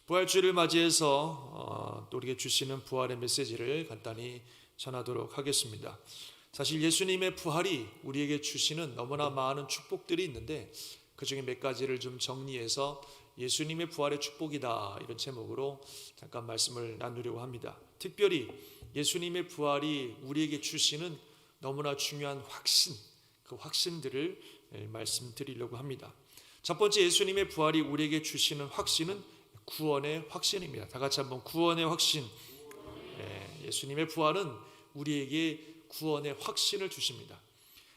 부활주일을 맞이해서 또 우리에게 주시는 부활의 메시지를 간단히 전하도록 하겠습니다. 사실 예수님의 부활이 우리에게 주시는 너무나 많은 축복들이 있는데 그 중에 몇 가지를 좀 정리해서 예수님의 부활의 축복이다, 이런 제목으로 잠깐 말씀을 나누려고 합니다. 특별히 예수님의 부활이 우리에게 주시는 너무나 중요한 확신, 그 확신들을 말씀드리려고 합니다. 첫 번째, 예수님의 부활이 우리에게 주시는 확신은 구원의 확신입니다. 다 같이 한번 구원의 확신. 예수님의 부활은 우리에게 구원의 확신을 주십니다.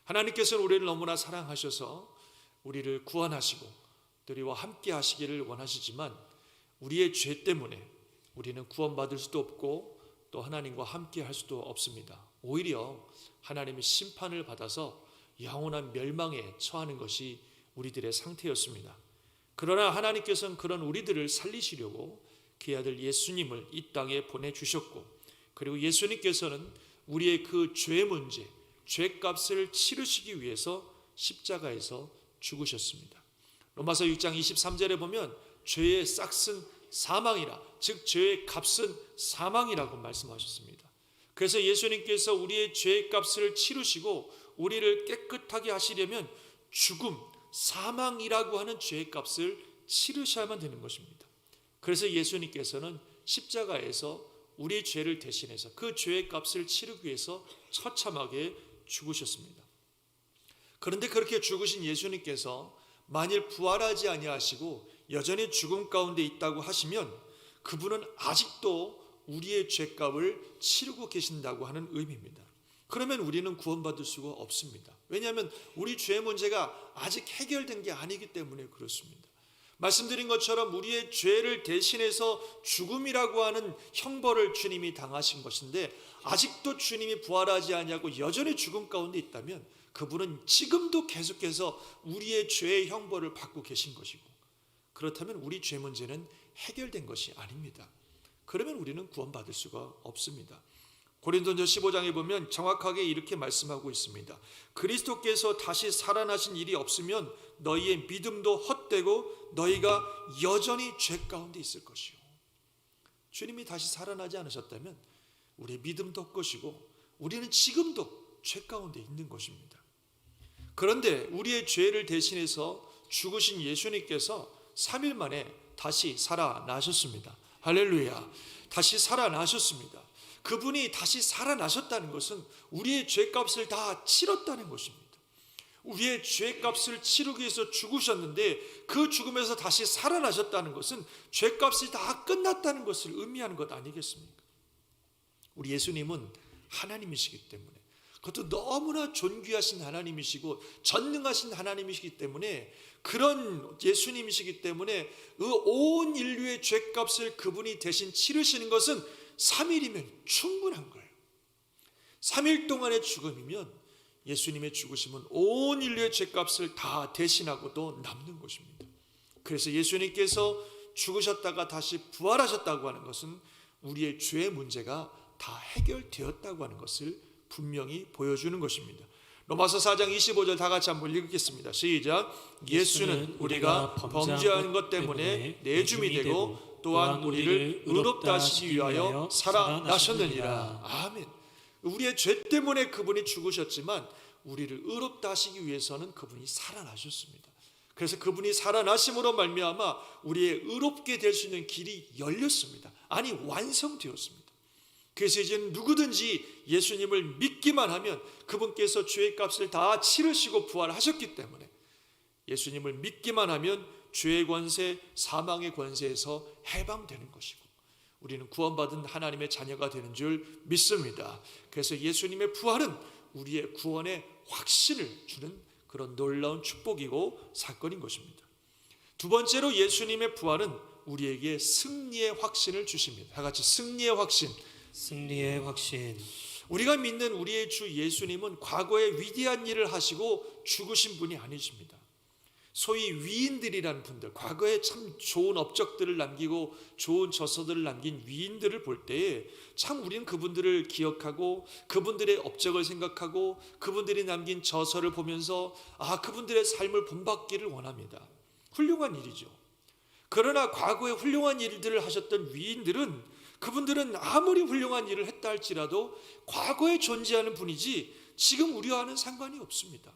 하나님께서는 우리를 너무나 사랑하셔서 우리를 구원하시고 또 우리와 함께 하시기를 원하시지만 우리의 죄 때문에 우리는 구원받을 수도 없고 또 하나님과 함께 할 수도 없습니다. 오히려 하나님의 심판을 받아서 영원한 멸망에 처하는 것이 우리들의 상태였습니다. 그러나 하나님께서는 그런 우리들을 살리시려고 그의 아들 예수님을 이 땅에 보내주셨고, 그리고 예수님께서는 우리의 그 죄 문제, 죄값을 치르시기 위해서 십자가에서 죽으셨습니다. 로마서 6장 23절에 보면 죄의 싹은 사망이라, 즉 죄의 값은 사망이라고 말씀하셨습니다. 그래서 예수님께서 우리의 죄의 값을 치르시고 우리를 깨끗하게 하시려면 죽음, 사망이라고 하는 죄의 값을 치르셔야만 되는 것입니다. 그래서 예수님께서는 십자가에서 우리의 죄를 대신해서 그 죄의 값을 치르기 위해서 처참하게 죽으셨습니다. 그런데 그렇게 죽으신 예수님께서 만일 부활하지 아니하시고 여전히 죽음 가운데 있다고 하시면 그분은 아직도 우리의 죄값을 치르고 계신다고 하는 의미입니다. 그러면 우리는 구원받을 수가 없습니다. 왜냐하면 우리 죄 문제가 아직 해결된 게 아니기 때문에 그렇습니다. 말씀드린 것처럼 우리의 죄를 대신해서 죽음이라고 하는 형벌을 주님이 당하신 것인데 아직도 주님이 부활하지 아니하고 여전히 죽음 가운데 있다면 그분은 지금도 계속해서 우리의 죄의 형벌을 받고 계신 것이고, 그렇다면 우리 죄 문제는 해결된 것이 아닙니다. 그러면 우리는 구원받을 수가 없습니다. 고린도전서 15장에 보면 정확하게 이렇게 말씀하고 있습니다. 그리스도께서 다시 살아나신 일이 없으면 너희의 믿음도 헛되고 너희가 여전히 죄 가운데 있을 것이요. 주님이 다시 살아나지 않으셨다면 우리의 믿음도 헛것이고 우리는 지금도 죄 가운데 있는 것입니다. 그런데 우리의 죄를 대신해서 죽으신 예수님께서 3일 만에 다시 살아나셨습니다. 할렐루야. 다시 살아나셨습니다. 그분이 다시 살아나셨다는 것은 우리의 죄값을 다 치렀다는 것입니다. 우리의 죄값을 치르기 위해서 죽으셨는데 그 죽음에서 다시 살아나셨다는 것은 죄값이 다 끝났다는 것을 의미하는 것 아니겠습니까? 우리 예수님은 하나님이시기 때문에, 그것도 너무나 존귀하신 하나님이시고 전능하신 하나님이시기 때문에, 그런 예수님이시기 때문에 그 온 인류의 죄값을 그분이 대신 치르시는 것은 3일이면 충분한 거예요. 3일 동안의 죽음이면 예수님의 죽으심은 온 인류의 죄값을 다 대신하고도 남는 것입니다. 그래서 예수님께서 죽으셨다가 다시 부활하셨다고 하는 것은 우리의 죄의 문제가 다 해결되었다고 하는 것을 분명히 보여주는 것입니다. 로마서 4장 25절 다 같이 한번 읽겠습니다. 시작. 예수는 우리가 범죄한 것 때문에 내줌이 되고 또한 우리를 의롭다 하시기 위하여 살아나셨느니라. 아멘. 우리의 죄 때문에 그분이 죽으셨지만 우리를 의롭다 하시기 위해서는 그분이 살아나셨습니다. 그래서 그분이 살아나심으로 말미암아 우리의 의롭게 될 수 있는 길이 열렸습니다. 아니, 완성되었습니다. 그래서 이제는 누구든지 예수님을 믿기만 하면 그분께서 죄의 값을 다 치르시고 부활하셨기 때문에 예수님을 믿기만 하면 죄의 권세, 사망의 권세에서 해방되는 것이고 우리는 구원받은 하나님의 자녀가 되는 줄 믿습니다. 그래서 예수님의 부활은 우리의 구원의 확신을 주는 그런 놀라운 축복이고 사건인 것입니다. 두 번째로 예수님의 부활은 우리에게 승리의 확신을 주십니다. 다 같이 승리의 확신. 승리의 확신. 우리가 믿는 우리의 주 예수님은 과거에 위대한 일을 하시고 죽으신 분이 아니십니다. 소위 위인들이라는 분들, 과거에 참 좋은 업적들을 남기고 좋은 저서들을 남긴 위인들을 볼 때에 참 우리는 그분들을 기억하고 그분들의 업적을 생각하고 그분들이 남긴 저서를 보면서 그분들의 삶을 본받기를 원합니다. 훌륭한 일이죠. 그러나 과거에 훌륭한 일들을 하셨던 위인들은, 그분들은 아무리 훌륭한 일을 했다 할지라도 과거에 존재하는 분이지 지금 우리와는 상관이 없습니다.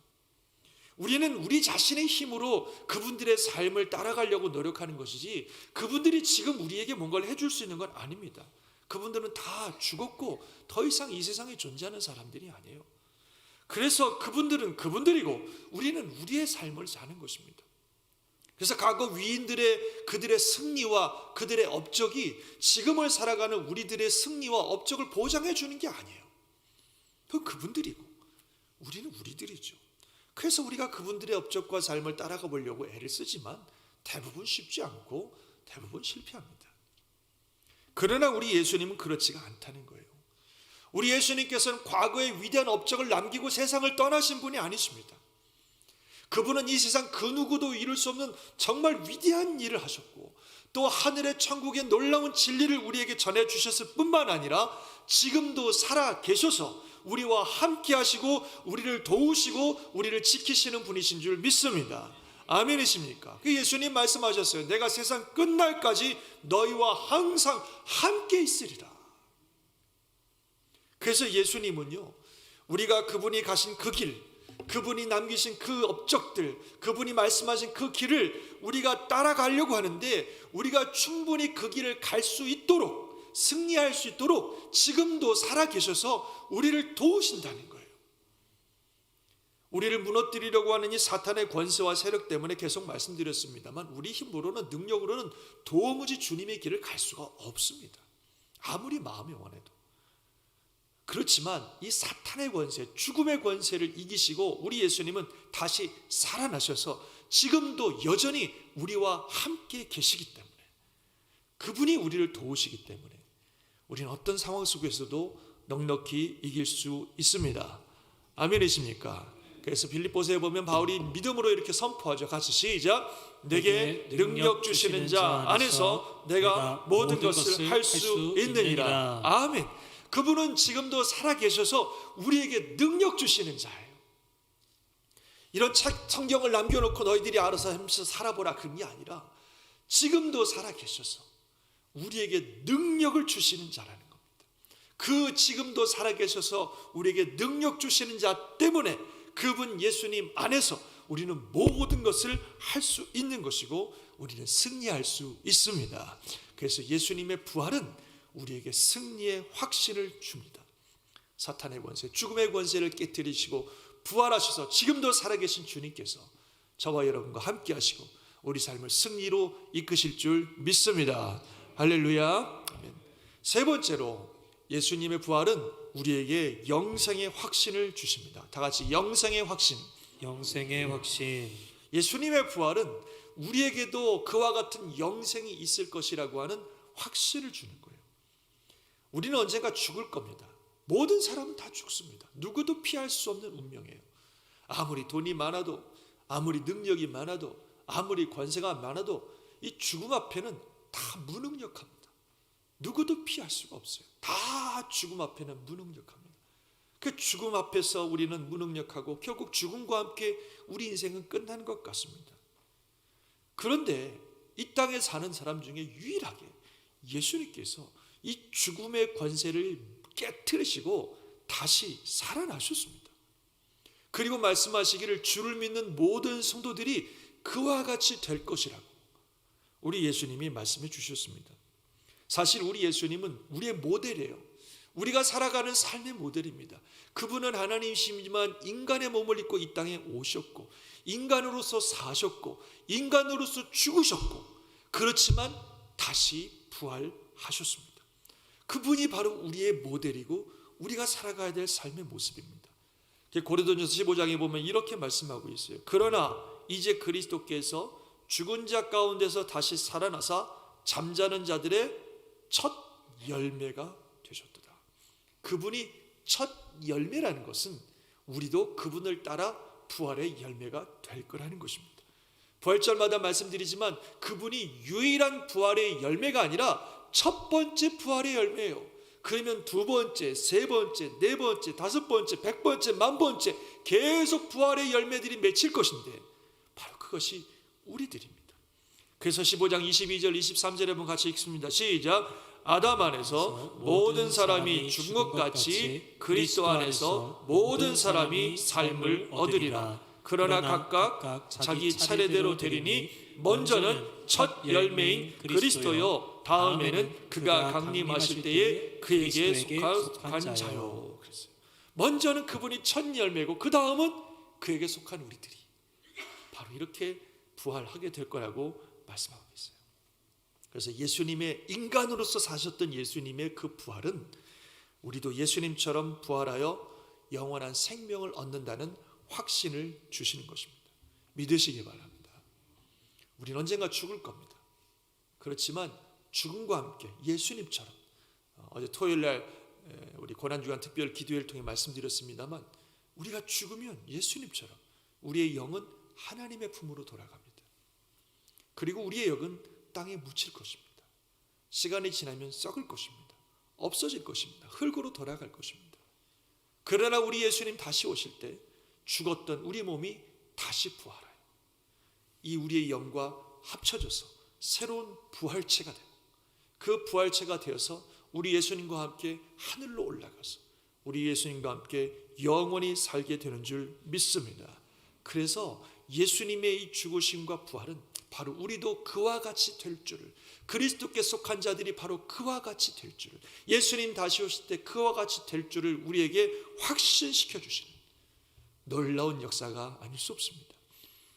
우리는 우리 자신의 힘으로 그분들의 삶을 따라가려고 노력하는 것이지 그분들이 지금 우리에게 뭔가를 해줄 수 있는 건 아닙니다. 그분들은 다 죽었고 더 이상 이 세상에 존재하는 사람들이 아니에요. 그래서 그분들은 그분들이고 우리는 우리의 삶을 사는 것입니다. 그래서 과거 위인들의 그들의 승리와 그들의 업적이 지금을 살아가는 우리들의 승리와 업적을 보장해 주는 게 아니에요. 그건 그분들이고 우리는 우리들이죠. 그래서 우리가 그분들의 업적과 삶을 따라가 보려고 애를 쓰지만 대부분 쉽지 않고 대부분 실패합니다. 그러나 우리 예수님은 그렇지가 않다는 거예요. 우리 예수님께서는 과거의 위대한 업적을 남기고 세상을 떠나신 분이 아니십니다. 그분은 이 세상 그 누구도 이룰 수 없는 정말 위대한 일을 하셨고 또 하늘의 천국의 놀라운 진리를 우리에게 전해주셨을 뿐만 아니라 지금도 살아 계셔서 우리와 함께 하시고 우리를 도우시고 우리를 지키시는 분이신 줄 믿습니다. 아멘이십니까? 그 예수님 말씀하셨어요. 내가 세상 끝날까지 너희와 항상 함께 있으리라. 그래서 예수님은요, 우리가 그분이 가신 그 길, 그분이 남기신 그 업적들, 그분이 말씀하신 그 길을 우리가 따라가려고 하는데 우리가 충분히 그 길을 갈 수 있도록, 승리할 수 있도록 지금도 살아계셔서 우리를 도우신다는 거예요. 우리를 무너뜨리려고 하는 이 사탄의 권세와 세력 때문에 계속 말씀드렸습니다만 우리 힘으로는, 능력으로는 도무지 주님의 길을 갈 수가 없습니다. 아무리 마음이 원해도. 그렇지만 이 사탄의 권세, 죽음의 권세를 이기시고 우리 예수님은 다시 살아나셔서 지금도 여전히 우리와 함께 계시기 때문에, 그분이 우리를 도우시기 때문에 우리는 어떤 상황 속에서도 넉넉히 이길 수 있습니다. 아멘이십니까? 그래서 빌립보서에 보면 바울이 믿음으로 이렇게 선포하죠. 같이 시작. 내게 능력 주시는 자 안에서 내가 모든 것을 할 수 있느니라. 아멘. 그분은 지금도 살아계셔서 우리에게 능력 주시는 자예요. 이런 성경을 남겨놓고 너희들이 알아서 하면서 살아보라 그런 게 아니라 지금도 살아계셔서 우리에게 능력을 주시는 자라는 겁니다. 그 지금도 살아계셔서 우리에게 능력 주시는 자 때문에 그분 예수님 안에서 우리는 모든 것을 할 수 있는 것이고 우리는 승리할 수 있습니다. 그래서 예수님의 부활은 우리에게 승리의 확신을 줍니다. 사탄의 권세, 죽음의 권세를 깨뜨리시고 부활하셔서 지금도 살아계신 주님께서 저와 여러분과 함께 하시고 우리 삶을 승리로 이끄실 줄 믿습니다. 할렐루야. 세 번째로 예수님의 부활은 우리에게 영생의 확신을 주십니다. 다 같이 영생의 확신. 영생의 확신. 예수님의 부활은 우리에게도 그와 같은 영생이 있을 것이라고 하는 확신을 주는 거예요. 우리는 언젠가 죽을 겁니다. 모든 사람은 다 죽습니다. 누구도 피할 수 없는 운명이에요. 아무리 돈이 많아도, 아무리 능력이 많아도, 아무리 권세가 많아도 이 죽음 앞에는 다 무능력합니다. 누구도 피할 수가 없어요. 다 죽음 앞에는 무능력합니다. 그 죽음 앞에서 우리는 무능력하고 결국 죽음과 함께 우리 인생은 끝나는 것 같습니다. 그런데 이 땅에 사는 사람 중에 유일하게 예수님께서 이 죽음의 권세를 깨트리시고 다시 살아나셨습니다. 그리고 말씀하시기를 주를 믿는 모든 성도들이 그와 같이 될 것이라고 우리 예수님이 말씀해 주셨습니다. 사실 우리 예수님은 우리의 모델이에요. 우리가 살아가는 삶의 모델입니다. 그분은 하나님이시지만 인간의 몸을 입고 이 땅에 오셨고 인간으로서 사셨고 인간으로서 죽으셨고 그렇지만 다시 부활하셨습니다. 그분이 바로 우리의 모델이고 우리가 살아가야 될 삶의 모습입니다. 고린도전서 15장에 보면 이렇게 말씀하고 있어요. 그러나 이제 그리스도께서 죽은 자 가운데서 다시 살아나사 잠자는 자들의 첫 열매가 되셨도다. 그분이 첫 열매라는 것은 우리도 그분을 따라 부활의 열매가 될 거라는 것입니다. 부활절마다 말씀드리지만 그분이 유일한 부활의 열매가 아니라 첫 번째 부활의 열매예요. 그러면 두 번째, 세 번째, 네 번째, 다섯 번째, 100번째, 10,000번째 계속 부활의 열매들이 맺힐 것인데 바로 그것이 우리들입니다. 그래서 15장 22절 23절에 보면 같이 읽습니다. 시작. 아담 안에서 모든 사람이 죽은 것 같이 그리스도 안에서 모든 사람이 삶을 얻으리라. 그러나 각각 자기 차례대로 되리니 먼저는 첫 열매인 그리스도요, 다음에는 그가 강림하실 때에 그에게 속한 자요. 그랬어요. 먼저는 그분이 첫 열매고 그 다음은 그에게 속한 우리들이 바로 이렇게 부활하게 될 거라고 말씀하고 있어요. 그래서 예수님의 인간으로서 사셨던 예수님의 그 부활은 우리도 예수님처럼 부활하여 영원한 생명을 얻는다는 확신을 주시는 것입니다. 믿으시기 바랍니다. 우리는 언젠가 죽을 겁니다. 그렇지만 죽음과 함께 예수님처럼, 어제 토요일날 우리 고난주간 특별 기도회를 통해 말씀드렸습니다만, 우리가 죽으면 예수님처럼 우리의 영은 하나님의 품으로 돌아갑니다. 그리고 우리의 영은 땅에 묻힐 것입니다. 시간이 지나면 썩을 것입니다. 없어질 것입니다. 흙으로 돌아갈 것입니다. 그러나 우리 예수님 다시 오실 때 죽었던 우리 몸이 다시 부활해요. 이 우리의 영과 합쳐져서 새로운 부활체가 되고, 그 부활체가 되어서 우리 예수님과 함께 하늘로 올라가서 우리 예수님과 함께 영원히 살게 되는 줄 믿습니다. 그래서 예수님의 이 죽으심과 부활은 바로 우리도 그와 같이 될 줄을, 그리스도께 속한 자들이 바로 그와 같이 될 줄을, 예수님 다시 오실 때 그와 같이 될 줄을 우리에게 확신시켜 주시는 놀라운 역사가 아닐 수 없습니다.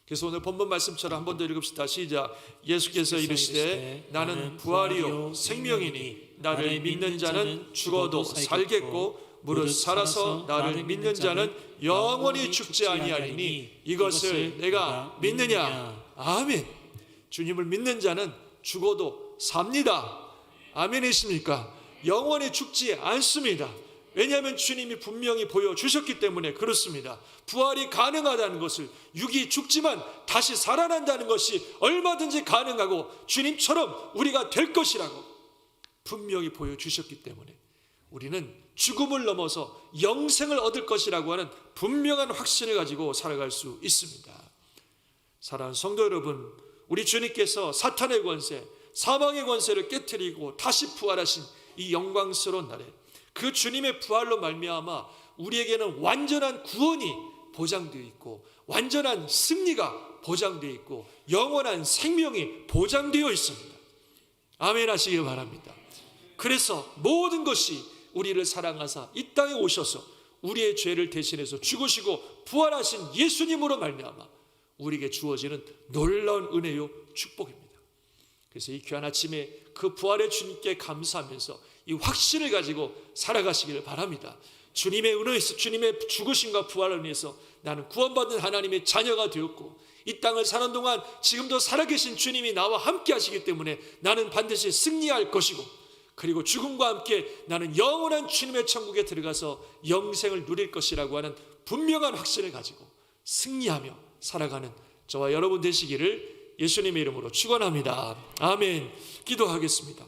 그래서 오늘 본문 말씀처럼 한 번 더 읽읍시다. 시작. 예수께서 이르시되 나는 부활이요 생명이니 나를 믿는 자는 죽어도 살겠고 무릇 살아서 나를 믿는 자는 영원히 죽지 아니하리니 이것을 내가 믿느냐. 아멘. 주님을 믿는 자는 죽어도 삽니다. 아멘이십니까? 영원히 죽지 않습니다. 왜냐하면 주님이 분명히 보여주셨기 때문에 그렇습니다. 부활이 가능하다는 것을, 육이 죽지만 다시 살아난다는 것이 얼마든지 가능하고 주님처럼 우리가 될 것이라고 분명히 보여주셨기 때문에 우리는 죽음을 넘어서 영생을 얻을 것이라고 하는 분명한 확신을 가지고 살아갈 수 있습니다. 사랑하는 성도 여러분, 우리 주님께서 사탄의 권세, 사망의 권세를 깨트리고 다시 부활하신 이 영광스러운 날에 그 주님의 부활로 말미암아 우리에게는 완전한 구원이 보장되어 있고, 완전한 승리가 보장되어 있고, 영원한 생명이 보장되어 있습니다. 아멘 하시기 바랍니다. 그래서 모든 것이 우리를 사랑하사 이 땅에 오셔서 우리의 죄를 대신해서 죽으시고 부활하신 예수님으로 말미암아 우리에게 주어지는 놀라운 은혜요 축복입니다. 그래서 이 귀한 아침에 그 부활의 주님께 감사하면서 이 확신을 가지고 살아가시기를 바랍니다. 주님의 은혜에서, 주님의 죽으심과 부활을 위해서 나는 구원받은 하나님의 자녀가 되었고, 이 땅을 사는 동안 지금도 살아계신 주님이 나와 함께 하시기 때문에 나는 반드시 승리할 것이고, 그리고 죽음과 함께 나는 영원한 주님의 천국에 들어가서 영생을 누릴 것이라고 하는 분명한 확신을 가지고 승리하며 살아가는 저와 여러분 되시기를 예수님의 이름으로 축원합니다. 아멘. 기도하겠습니다.